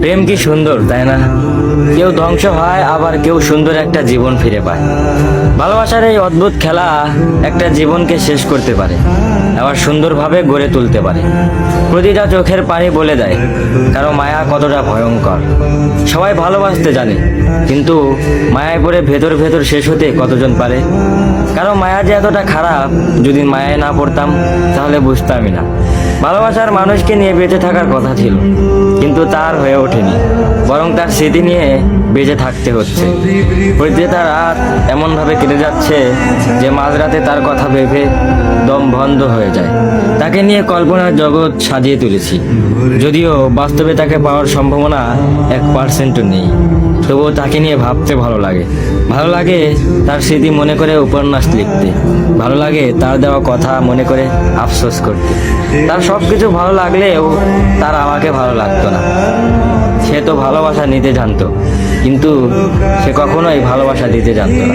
প্রেম কি সুন্দর, তাই না? কেউ ধ্বংস হয়, আবার কেউ সুন্দর একটা জীবন ফিরে পায়। ভালোবাসার এই অদ্ভুত খেলা একটা জীবনকে শেষ করতে পারে, আবার সুন্দরভাবে গড়ে তুলতে পারে। প্রতিটা চোখের পানি বলে দেয় কারো মায়া কতটা ভয়ঙ্কর। সবাই ভালোবাসতে জানে, কিন্তু মায়ায় পড়ে ভেতর ভেতর শেষ হতে কতজন পারে? কারো মায়া যে এতটা খারাপ, যদি মায়ায় না পড়তাম তাহলে বুঝতামই না। ভালোবাসার মানুষকে নিয়ে বেঁচে থাকার কথা ছিল, কিন্তু তার হয়ে ওঠেনি, বরং তার স্মৃতি নিয়ে বেঁচে থাকতে হচ্ছে। প্রতিটা রাত এমনভাবে কেটে যাচ্ছে যে মাঝরাতে তার কথা ভেবে দম বন্ধ হয়ে যায়। তাকে নিয়ে কল্পনার জগৎ সাজিয়ে তুলেছি, যদিও বাস্তবে তাকে পাওয়ার সম্ভাবনা 1% নেই। তবুও তাকে নিয়ে ভাবতে ভালো লাগে। ভালো লাগে তার স্মৃতি মনে করে উপন্যাস লিখতে, ভালো লাগে তার দেওয়া কথা মনে করে আফসোস করতে। তার সব কিছু ভালো লাগলেও তার আমাকে ভালো লাগতো না। সে তো ভালোবাসা নিতে জানতো, কিন্তু সে কখনোই ভালোবাসা দিতে জানতো না।